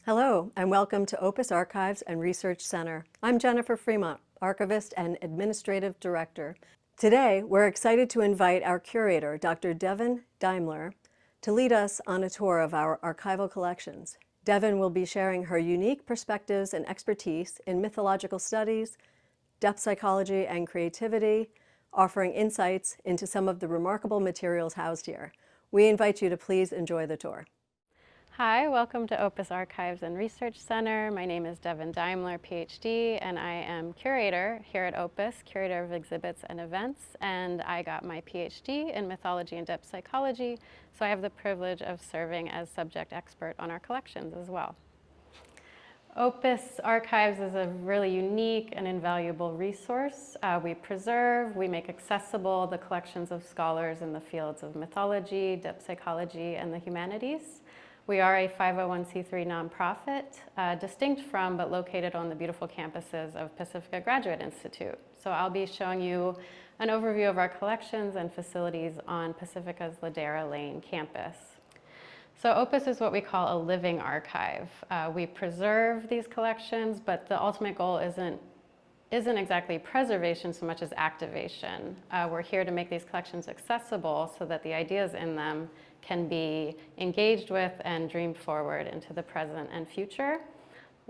Hello, and welcome to OPUS Archives and Research Center. I'm Jennifer Fremont, Archivist and Administrative Director. Today, we're excited to invite our curator, Dr. Devon Deimler, to lead us on a tour of our archival collections. Devon will be sharing her unique perspectives and expertise in mythological studies, depth psychology, and creativity, offering insights into some of the remarkable materials housed here. We invite you to please enjoy the tour. Hi, welcome to OPUS Archives and Research Center. My name is Devon Deimler, PhD, and I am curator here at OPUS, curator of exhibits and events, and I got my PhD in mythology and depth psychology, so I have the privilege of serving as subject expert on our collections as well. OPUS Archives is a really unique and invaluable resource. We preserve, we make accessible the collections of scholars in the fields of mythology, depth psychology, and the humanities. We are a 501c3 nonprofit, distinct from but located on the beautiful campuses of Pacifica Graduate Institute. So I'll be showing you an overview of our collections and facilities on Pacifica's Ladera Lane campus. So OPUS is what we call a living archive. We preserve these collections, but the ultimate goal isn't exactly preservation so much as activation. We're here to make these collections accessible so that the ideas in them can be engaged with and dreamed forward into the present and future.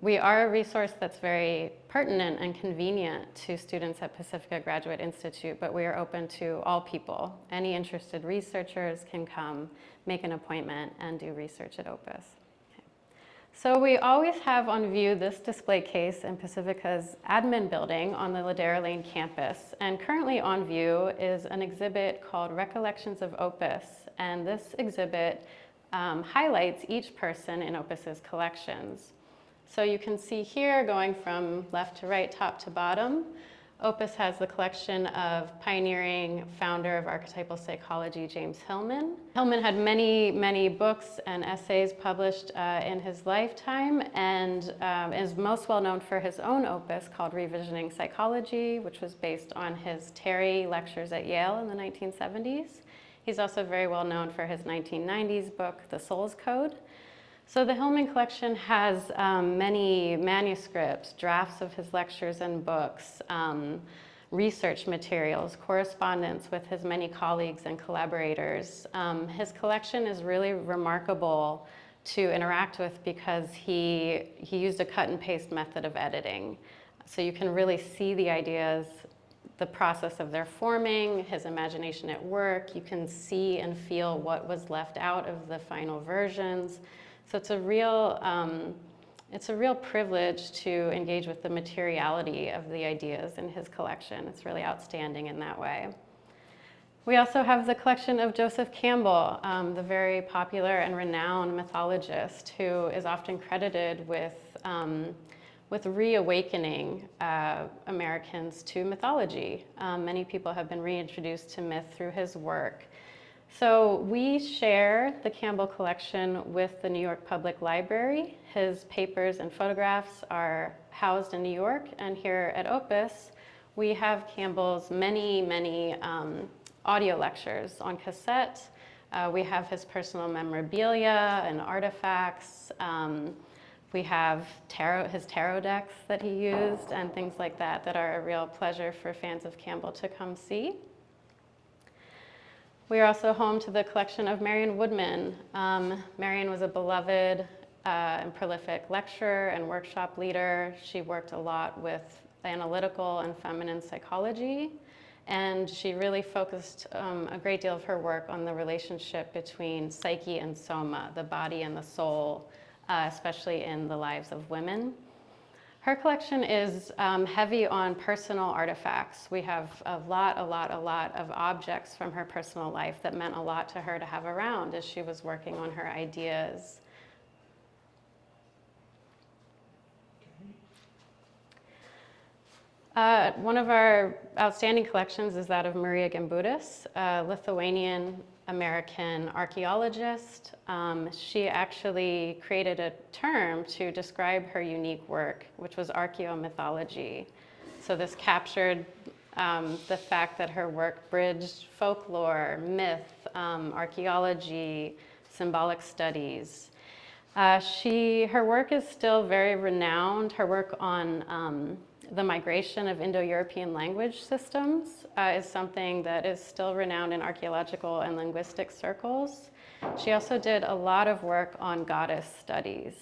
We are a resource that's very pertinent and convenient to students at Pacifica Graduate Institute, but we are open to all people. Any interested researchers can come, make an appointment, and do research at OPUS. So we always have on view this display case in Pacifica's admin building on the Ladera Lane campus. And currently on view is an exhibit called Recollections of OPUS. And this exhibit highlights each person in OPUS's collections. So you can see here, going from left to right, top to bottom, OPUS has the collection of pioneering founder of archetypal psychology, James Hillman. Hillman had many, many books and essays published in his lifetime, and is most well known for his own opus called Revisioning Psychology, which was based on his Terry lectures at Yale in the 1970s. He's also very well known for his 1990s book, The Soul's Code. So the Hillman collection has many manuscripts, drafts of his lectures and books, research materials, correspondence with his many colleagues and collaborators. His collection is really remarkable to interact with because he used a cut and paste method of editing. So you can really see the ideas, the process of their forming, his imagination at work. You can see and feel what was left out of the final versions. So it's a real privilege to engage with the materiality of the ideas in his collection. It's really outstanding in that way. We also have the collection of Joseph Campbell, the very popular and renowned mythologist who is often credited with reawakening Americans to mythology. Many people have been reintroduced to myth through his work. So we share the Campbell collection with the New York Public Library. His papers and photographs are housed in New York, and here at OPUS, we have Campbell's many, many audio lectures on cassette. We have his personal memorabilia and artifacts. We have his tarot decks that he used and things like that that are a real pleasure for fans of Campbell to come see. We are also home to the collection of Marion Woodman. Marion was a beloved and prolific lecturer and workshop leader. She worked a lot with analytical and feminine psychology, and she really focused a great deal of her work on the relationship between psyche and soma, the body and the soul, especially in the lives of women. Her collection is heavy on personal artifacts. We have a lot of objects from her personal life that meant a lot to her to have around as she was working on her ideas. One of our outstanding collections is that of Maria Gimbutas, a Lithuanian-American archaeologist. She actually created a term to describe her unique work, which was archaeomythology. So this captured the fact that her work bridged folklore, myth, archaeology, symbolic studies. Her work is still very renowned. Her work on the migration of Indo-European language systems is something that is still renowned in archaeological and linguistic circles. She also did a lot of work on goddess studies.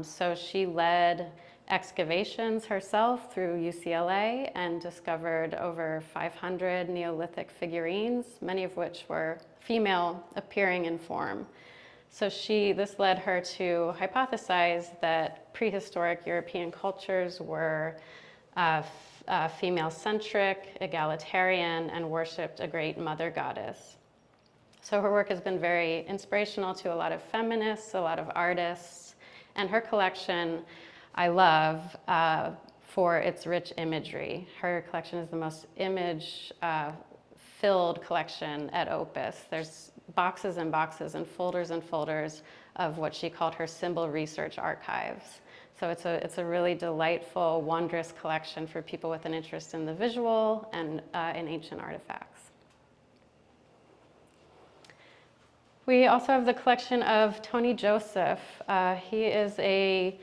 So she led excavations herself through UCLA and discovered over 500 Neolithic figurines, many of which were female appearing in form. So this led her to hypothesize that prehistoric European cultures were female-centric, egalitarian, and worshipped a great mother goddess. So her work has been very inspirational to a lot of feminists, a lot of artists, and her collection I love for its rich imagery. Her collection is the most image-filled collection at Opus. There's boxes and boxes and folders of what she called her symbol research archives. So it's a really delightful, wondrous collection for people with an interest in the visual and in ancient artifacts. We also have the collection of Tony Joseph. He is a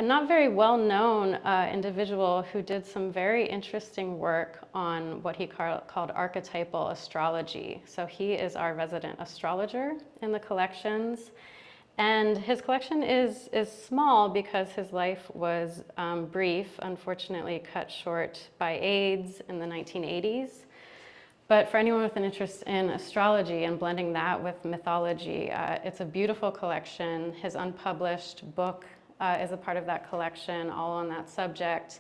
not very well-known individual who did some very interesting work on what he called archetypal astrology. So he is our resident astrologer in the collections. And his collection is small because his life was brief, unfortunately cut short by AIDS in the 1980s. But for anyone with an interest in astrology and blending that with mythology, it's a beautiful collection. His unpublished book is a part of that collection, all on that subject.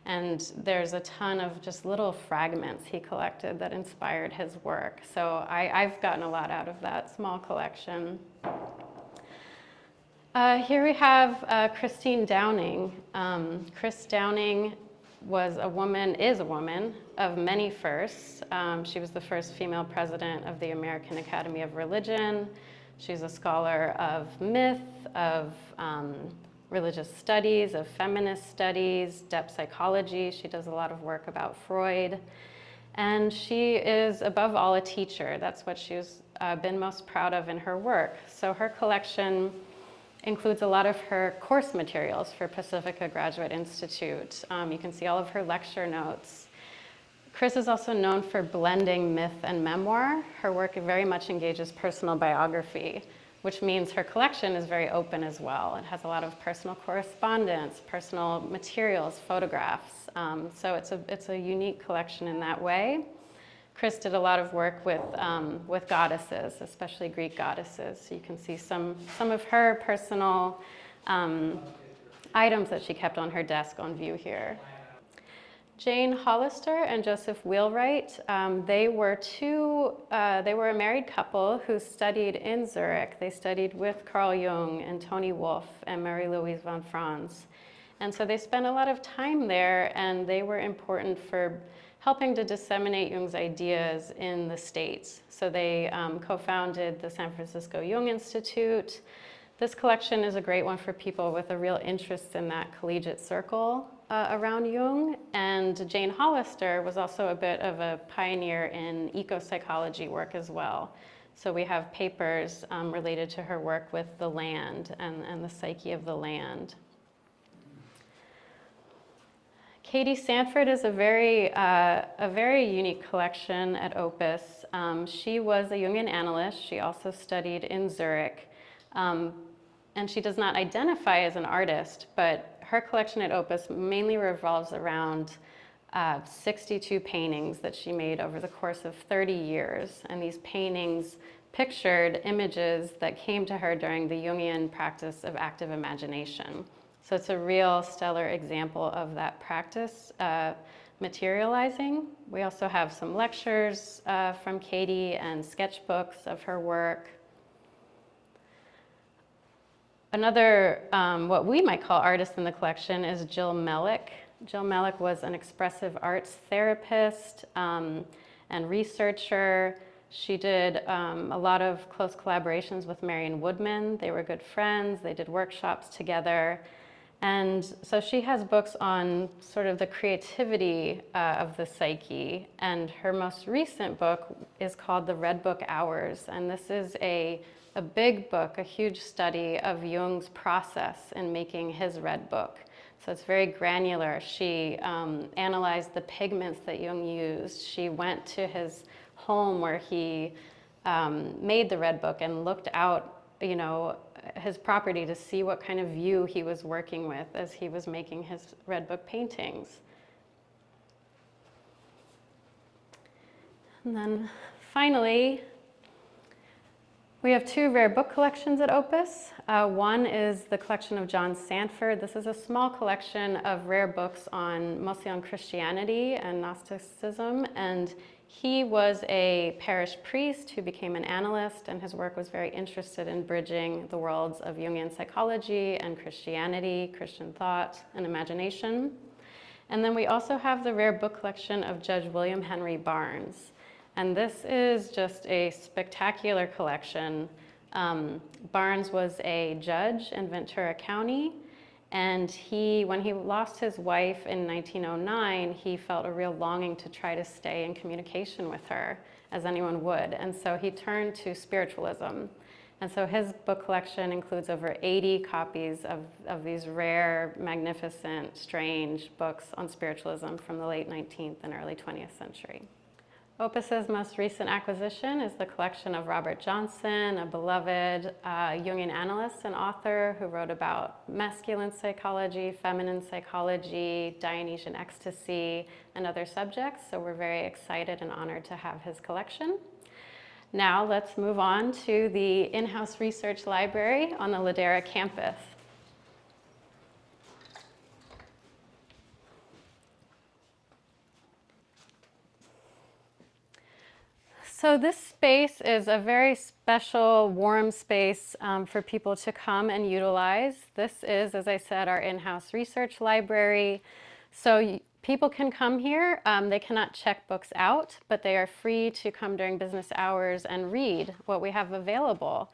And there's a ton of just little fragments he collected that inspired his work. So I've gotten a lot out of that small collection. Here we have Christine Downing. Chris Downing is a woman of many firsts. She was the first female president of the American Academy of Religion. She's a scholar of myth, of religious studies, of feminist studies, depth psychology. She does a lot of work about Freud. And she is, above all, a teacher. That's what she's been most proud of in her work. So her collection includes a lot of her course materials for Pacifica Graduate Institute. You can see all of her lecture notes. Chris is also known for blending myth and memoir. Her work very much engages personal biography, which means her collection is very open as well. It has a lot of personal correspondence, personal materials, photographs. So it's a unique collection in that way. Chris did a lot of work with goddesses, especially Greek goddesses. So you can see some of her personal items that she kept on her desk on view here. Jane Hollister and Joseph Wheelwright, they were a married couple who studied in Zurich. They studied with Carl Jung and Tony Wolff and Marie-Louise von Franz. And so they spent a lot of time there, and they were important for helping to disseminate Jung's ideas in the States. So they co-founded the San Francisco Jung Institute. This collection is a great one for people with a real interest in that collegiate circle around Jung. And Jane Hollister was also a bit of a pioneer in eco-psychology work as well. So we have papers related to her work with the land and the psyche of the land. Katie Sanford is a very unique collection at Opus. She was a Jungian analyst. She also studied in Zurich. And she does not identify as an artist, but her collection at Opus mainly revolves around 62 paintings that she made over the course of 30 years. And these paintings pictured images that came to her during the Jungian practice of active imagination. So it's a real stellar example of that practice materializing. We also have some lectures from Katie and sketchbooks of her work. Another, what we might call artist in the collection is Jill Mellick. Jill Mellick was an expressive arts therapist and researcher. She did a lot of close collaborations with Marion Woodman. They were good friends. They did workshops together. And so she has books on sort of the creativity of the psyche, and her most recent book is called The Red Book Hours, and this is a big book, a huge study of Jung's process in making his Red Book. So it's very granular. She analyzed the pigments that Jung used. She went to his home where he made the Red Book and looked out, his property to see what kind of view he was working with as he was making his Red Book paintings. And then finally, we have two rare book collections at Opus. One is the collection of John Sandford. This is a small collection of rare books mostly on Christianity and Gnosticism. And he was a parish priest who became an analyst, and his work was very interested in bridging the worlds of Jungian psychology and Christianity, Christian thought, and imagination. And then we also have the rare book collection of Judge William Henry Barnes. And this is just a spectacular collection. Barnes was a judge in Ventura County, and when he lost his wife in 1909, he felt a real longing to try to stay in communication with her, as anyone would. And so he turned to spiritualism. And so his book collection includes over 80 copies of these rare, magnificent, strange books on spiritualism from the late 19th and early 20th century. Opus's most recent acquisition is the collection of Robert Johnson, a beloved Jungian analyst and author who wrote about masculine psychology, feminine psychology, Dionysian ecstasy, and other subjects. So we're very excited and honored to have his collection. Now let's move on to the in-house research library on the Ladera campus. So this space is a very special, warm space for people to come and utilize. This is, as I said, our in-house research library. So people can come here. They cannot check books out, but they are free to come during business hours and read what we have available.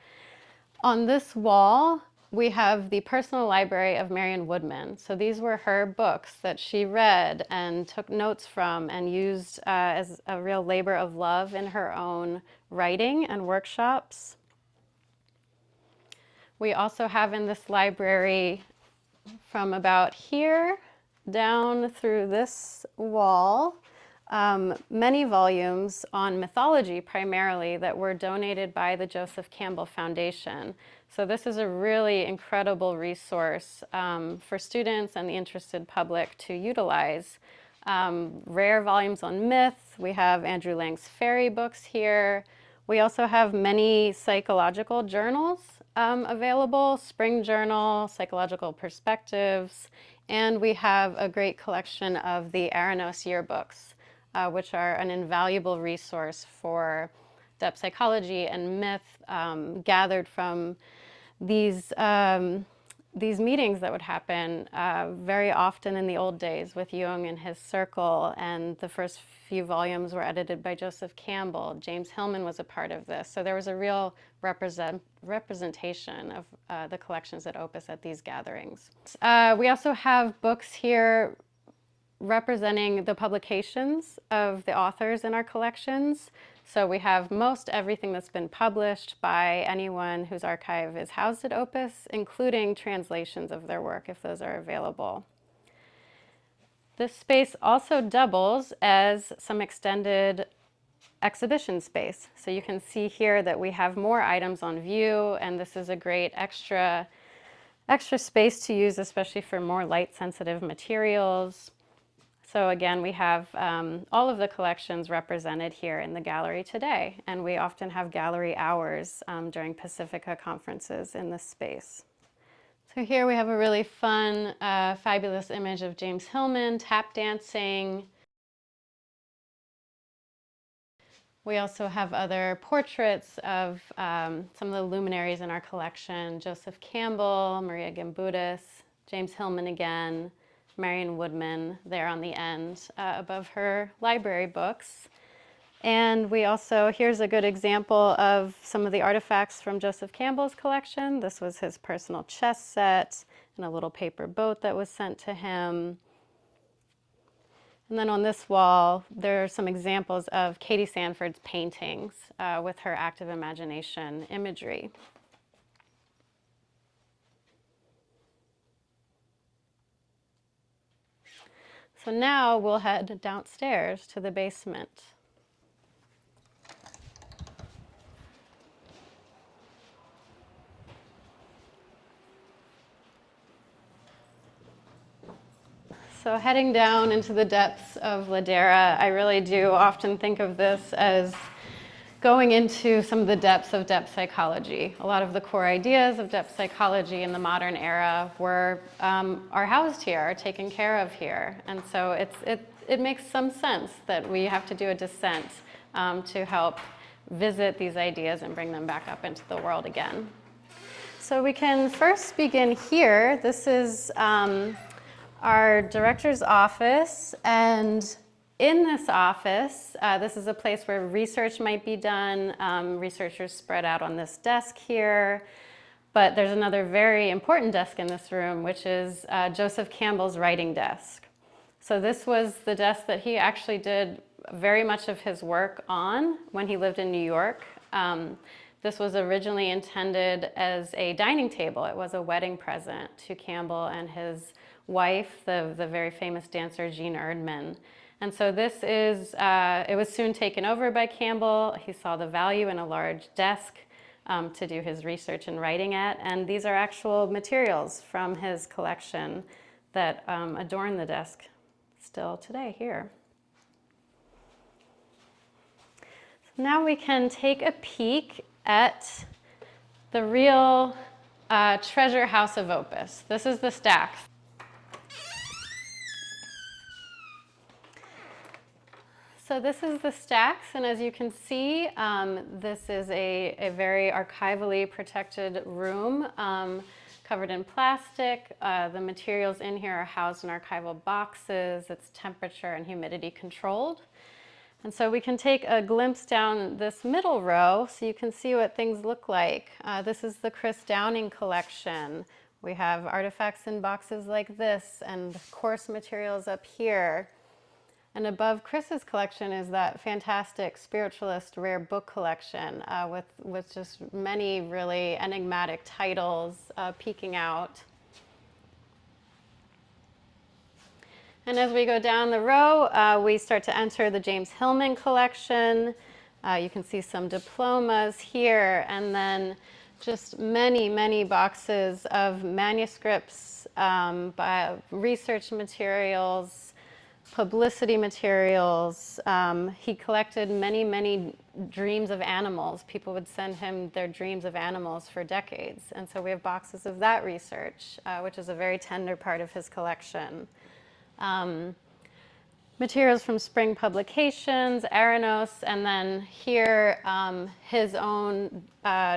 On this wall, we have the personal library of Marion Woodman. So these were her books that she read and took notes from and used as a real labor of love in her own writing and workshops. We also have in this library from about here down through this wall, many volumes on mythology primarily that were donated by the Joseph Campbell Foundation. So this is a really incredible resource for students and the interested public to utilize. Rare volumes on myth. We have Andrew Lang's fairy books here. We also have many psychological journals available, Spring Journal, Psychological Perspectives, and we have a great collection of the Aranos yearbooks, which are an invaluable resource for depth psychology and myth gathered from these meetings that would happen very often in the old days with Jung and his circle, and the first few volumes were edited by Joseph Campbell. James Hillman was a part of this. So there was a real representation of the collections at Opus at these gatherings. We also have books here representing the publications of the authors in our collections. So we have most everything that's been published by anyone whose archive is housed at Opus, including translations of their work if those are available. This space also doubles as some extended exhibition space. So you can see here that we have more items on view, and this is a great extra space to use, especially for more light-sensitive materials. So again, we have all of the collections represented here in the gallery today, and we often have gallery hours during Pacifica conferences in this space. So here we have a really fun, fabulous image of James Hillman tap dancing. We also have other portraits of some of the luminaries in our collection, Joseph Campbell, Maria Gimbutas, James Hillman again, Marion Woodman there on the end above her library books. And we also, here's a good example of some of the artifacts from Joseph Campbell's collection. This was his personal chess set and a little paper boat that was sent to him. And then on this wall, there are some examples of Katie Sanford's paintings with her active imagination imagery. So now we'll head downstairs to the basement. So heading down into the depths of Ladera, I really do often think of this as going into some of the depths of depth psychology. A lot of the core ideas of depth psychology in the modern era are housed here, are taken care of here. And so it makes some sense that we have to do a descent to help visit these ideas and bring them back up into the world again. So we can first begin here. This is our director's office, and in this office, this is a place where research might be done. Researchers spread out on this desk here, but there's another very important desk in this room, which is Joseph Campbell's writing desk. So this was the desk that he actually did very much of his work on when he lived in New York. This was originally intended as a dining table. It was a wedding present to Campbell and his wife, the very famous dancer Jean Erdman. And so this is, it was soon taken over by Campbell. He saw the value in a large desk to do his research and writing at. And these are actual materials from his collection that adorn the desk still today here. So now we can take a peek at the real treasure house of Opus. This is the stacks. So this is the stacks, and as you can see, this is a very archivally protected room covered in plastic. The materials in here are housed in archival boxes. It's temperature and humidity controlled. And so we can take a glimpse down this middle row so you can see what things look like. This is the Chris Downing collection. We have artifacts in boxes like this and course materials up here. And above Chris's collection is that fantastic spiritualist rare book collection with just many really enigmatic titles peeking out. And as we go down the row, we start to enter the James Hillman collection. You can see some diplomas here, and then just many, many boxes of manuscripts, research materials, publicity materials. He collected many, many dreams of animals. People would send him their dreams of animals for decades. And so we have boxes of that research, which is a very tender part of his collection. Materials from Spring Publications, Aranos, and then here his own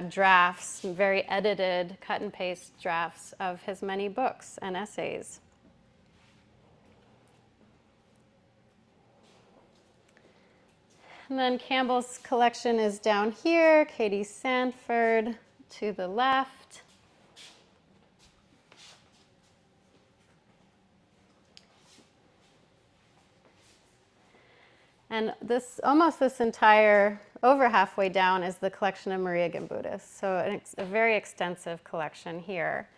drafts, very edited cut and paste drafts of his many books and essays. And then Campbell's collection is down here, Katie Sanford to the left. And almost this entire, over halfway down, is the collection of Maria Gimbutas. So a very extensive collection here.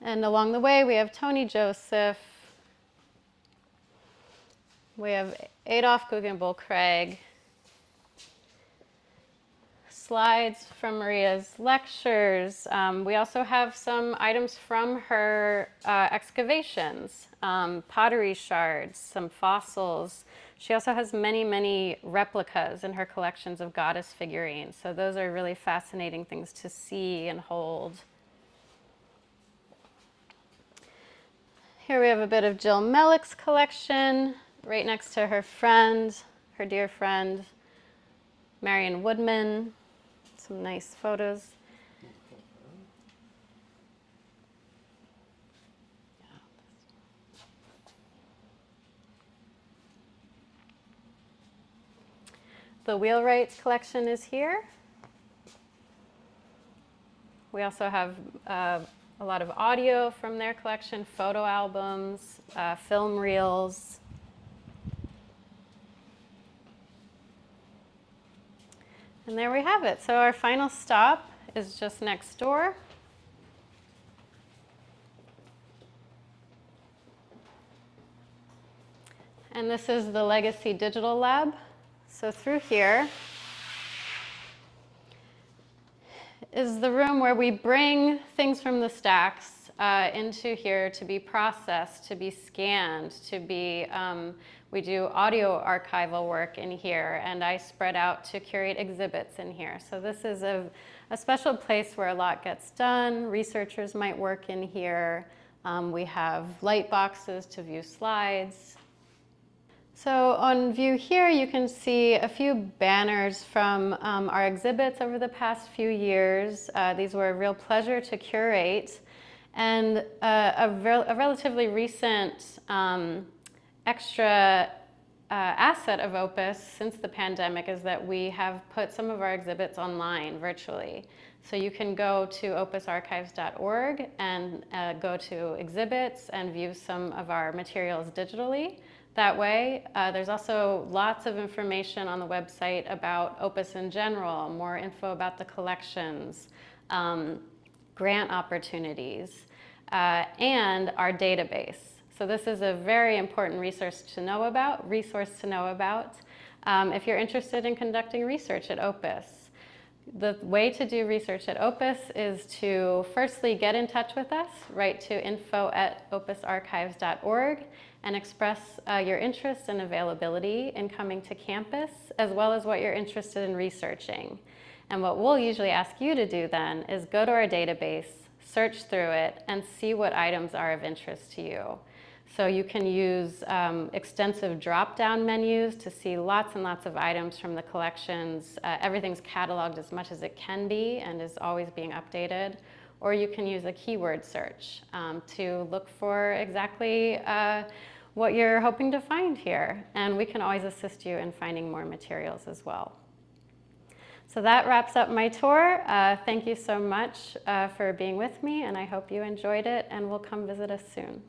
And along the way, we have Tony Joseph. We have Adolf Guggenbull Craig. Slides from Maria's lectures. We also have some items from her excavations, pottery shards, some fossils. She also has many, many replicas in her collections of goddess figurines. So those are really fascinating things to see and hold. Here we have a bit of Jill Mellick's collection, right next to her friend, her dear friend, Marion Woodman. Some nice photos. The wheelwrights collection is here. We also have a lot of audio from their collection, photo albums, film reels. And there we have it. So our final stop is just next door. And this is the Legacy Digital Lab. So through here is the room where we bring things from the stacks into here to be processed, to be scanned, to be, we do audio archival work in here, and I spread out to curate exhibits in here. So this is a special place where a lot gets done. Researchers might work in here. We have light boxes to view slides. So on view here, you can see a few banners from our exhibits over the past few years. These were a real pleasure to curate. And a relatively recent extra asset of OPUS since the pandemic is that we have put some of our exhibits online virtually. So you can go to opusarchives.org and go to exhibits and view some of our materials digitally. That way, there's also lots of information on the website about OPUS in general, more info about the collections, grant opportunities, and our database. So this is a very important resource to know about. If you're interested in conducting research at OPUS. The way to do research at OPUS is to firstly get in touch with us, write to info@opusarchives.org, and express your interest and availability in coming to campus, as well as what you're interested in researching. And what we'll usually ask you to do then is go to our database, search through it, and see what items are of interest to you. So you can use extensive drop-down menus to see lots and lots of items from the collections. Everything's cataloged as much as it can be and is always being updated. Or you can use a keyword search to look for exactly what you're hoping to find here. And we can always assist you in finding more materials as well. So that wraps up my tour. Thank you so much for being with me, and I hope you enjoyed it and will come visit us soon.